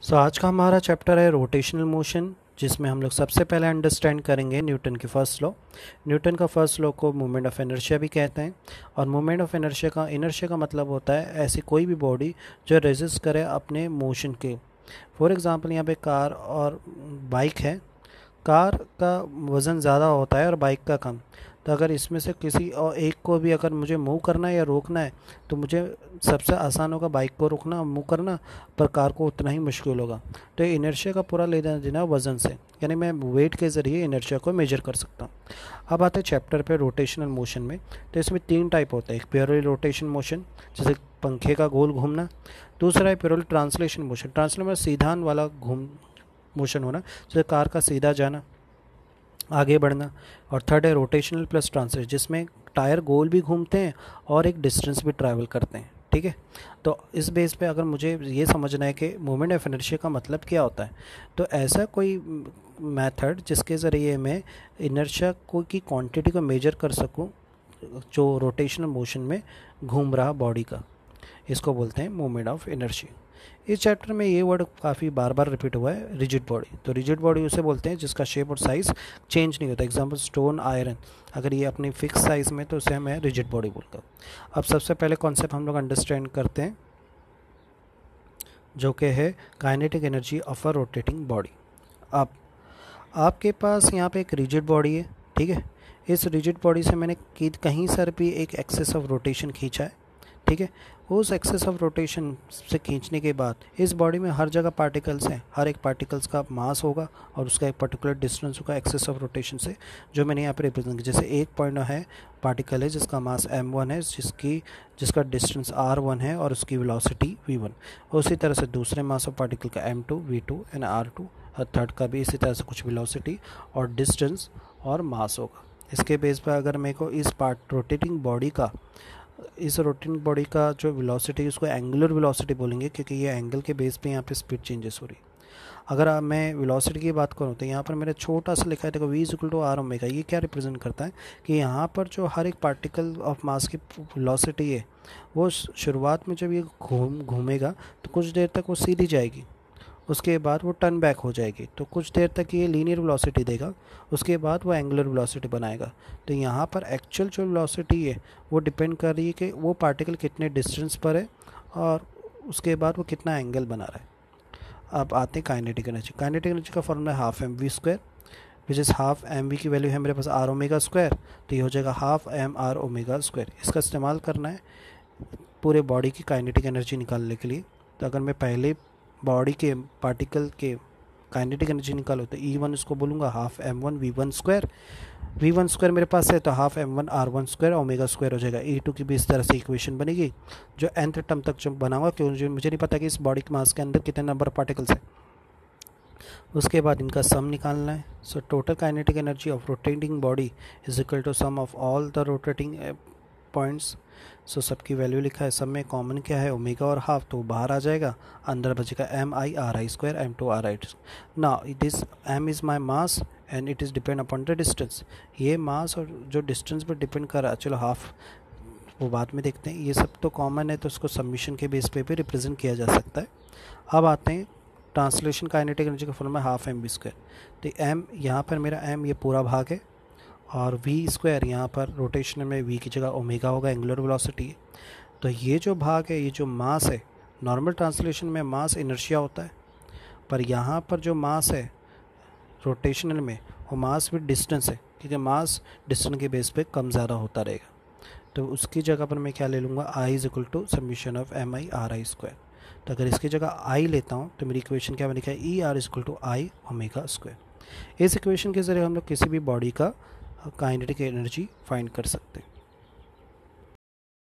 आज का हमारा चैप्टर है रोटेशनल मोशन, जिसमें हम लोग सबसे पहले अंडरस्टैंड करेंगे न्यूटन की फर्स्ट लॉ। न्यूटन का फर्स्ट लॉ को मोमेंट ऑफ इनर्शिया भी कहते हैं। और मोमेंट ऑफ इनर्शिया का मतलब होता है ऐसी कोई भी बॉडी जो रेजिस्ट करे अपने मोशन के। फॉर एग्जांपल यहाँ पे कार और बाइक है। कार का वज़न ज़्यादा होता है और बाइक का कम। तो अगर इसमें से किसी और एक को भी अगर मुझे मूव करना है या रोकना है तो मुझे सबसे आसान होगा बाइक को रोकना, मूव करना, पर कार को उतना ही मुश्किल होगा। तो इनर्शिया का पूरा लेना देना वज़न से, यानी मैं वेट के ज़रिए इनर्शिया को मेजर कर सकता हूँ। अब आते हैं चैप्टर पे रोटेशनल मोशन में। तो इसमें तीन टाइप होते हैं। एक प्योरली रोटेशन मोशन, जैसे पंखे का गोल घूमना। दूसरा है प्योरली ट्रांसलेशन मोशन। ट्रांसलेशन में सीधा वाला घूम मोशन होना, जैसे कार का सीधा जाना, आगे बढ़ना। और थर्ड है रोटेशनल प्लस ट्रांसलेशन, जिसमें टायर गोल भी घूमते हैं और एक डिस्टेंस भी ट्रैवल करते हैं। ठीक है, तो इस बेस पे अगर मुझे ये समझना है कि मोमेंट ऑफ इनर्शिया का मतलब क्या होता है, तो ऐसा कोई मेथड जिसके ज़रिए मैं इनर्शिया को की क्वांटिटी को मेजर कर सकूं जो रोटेशनल मोशन में घूम रहा बॉडी का, इसको बोलते हैं मोमेंट ऑफ इनर्शिया। इस चैप्टर में ये वर्ड काफ़ी बार बार रिपीट हुआ है, रिजिड बॉडी। तो रिजिड बॉडी उसे बोलते हैं जिसका शेप और साइज़ चेंज नहीं होता। एग्जांपल स्टोन, आयरन, अगर ये अपनी फिक्स साइज़ में तो उसे मैं रिजिड बॉडी बोलता हूँ। अब सबसे पहले कॉन्सेप्ट हम लोग अंडरस्टैंड करते हैं, जो कि है kinetic energy of a rotating body. अब आपके पास यहाँ पे एक रिजिड बॉडी है, ठीक है। इस रिजिड बॉडी से मैंने कहीं सर भी एक एक्सेस ऑफ रोटेशन खींचा है, ठीक है। उस एक्सेस ऑफ रोटेशन से खींचने के बाद इस बॉडी में हर जगह पार्टिकल्स हैं, हर एक पार्टिकल्स का मास होगा और उसका एक पर्टिकुलर डिस्टेंस होगा एक्सेस ऑफ रोटेशन से, जो मैंने यहाँ पे रिप्रेजेंट किया। जैसे एक पॉइंट है, पार्टिकल है जिसका मास m1 है, जिसका डिस्टेंस r1 है और उसकी वेलोसिटी v1। उसी तरह से दूसरे मास ऑफ पार्टिकल का m2, v2 एंड r2, और थर्ड का भी इसी तरह से कुछ वेलोसिटी और डिस्टेंस और मास होगा। इसके बेस पर अगर मेरे को इस रोटेटिंग बॉडी का जो वेलोसिटी, उसको एंगुलर वेलोसिटी बोलेंगे, क्योंकि ये एंगल के बेस पे यहाँ पे स्पीड चेंजेस हो रही। अगर मैं वेलोसिटी की बात करूँ तो यहाँ पर मैंने छोटा सा लिखा है, देखो v equal to R omega. ये क्या रिप्रेजेंट करता है कि यहाँ पर जो हर एक पार्टिकल ऑफ मास की वेलोसिटी है, वो शुरुआत में जब ये घूमेगा तो कुछ देर तक वो सीधी जाएगी, उसके बाद वो टर्न बैक हो जाएगी, तो कुछ देर तक ये लीनियर वेलोसिटी देगा, उसके बाद वो एंगुलर वेलोसिटी बनाएगा। तो यहाँ पर एक्चुअल जो वेलोसिटी है वो डिपेंड कर रही है कि वो पार्टिकल कितने डिस्टेंस पर है और उसके बाद वो कितना एंगल बना रहा है। अब आते हैं काइनेटिक एनर्जी। काइनेटिक एनर्जी का फॉर्मूला है half M V square, which is half M V की वैल्यू है मेरे पास आर ओमेगा स्क्वायर, तो ये हो जाएगा half M R omega square. इसका इस्तेमाल करना है पूरे बॉडी की काइनेटिक एनर्जी निकालने के लिए। तो अगर मैं पहले बॉडी के पार्टिकल के काइनेटिक एनर्जी निकालो तो E1 इसको बोलूँगा half M1 V1 square. V1 square मेरे पास है तो half M1 R1 square omega square हो जाएगा। E2 की भी इस तरह से इक्वेशन बनेगी, जो nth टर्म तक जो बनाऊंगा, क्योंकि मुझे नहीं पता कि इस बॉडी के मास के अंदर कितने नंबर पार्टिकल्स हैं। उसके बाद इनका सम निकालना है। So total kinetic energy of rotating body is equal to sum of all the rotating points. So सबकी वैल्यू लिखा है, सब में कॉमन क्या है ओमेगा और हाफ, तो बाहर आ जाएगा, अंदर बचेगा M I R I square M two R I. Now it is M is my mass and it is depend upon the distance. ये मास और जो डिस्टेंस पर डिपेंड कर रहा है, चलो हाफ वो बाद में देखते हैं, ये सब तो कॉमन है तो उसको सबमिशन के बेस पे भी रिप्रेजेंट किया जा सकता है। अब आते हैं ट्रांसलेशन काइनेटिक एनर्जी का formula half M V square. तो एम यहाँ पर मेरा एम ये पूरा भाग है और वी स्क्वायर यहाँ पर रोटेशन में वी की जगह ओमेगा होगा, एंगुलर वेलोसिटी है। तो ये जो भाग है, ये जो मास है, नॉर्मल ट्रांसलेशन में मास इनर्शिया होता है, पर यहाँ पर जो मास है रोटेशनल में वो मास विद डिस्टेंस है, क्योंकि मास डिस्टेंस के बेस पे कम ज़्यादा होता रहेगा। तो उसकी जगह पर मैं क्या ले लूँगा, I is equal to submission of M I R I square. तो अगर इसकी जगह आई लेता हूँ तो मेरी इक्वेशन क्या बनेगा, E R is equal to I omega square. इस इक्वेशन के ज़रिए हम लोग किसी भी बॉडी का काइनेटिक एनर्जी फाइंड कर सकते हैं।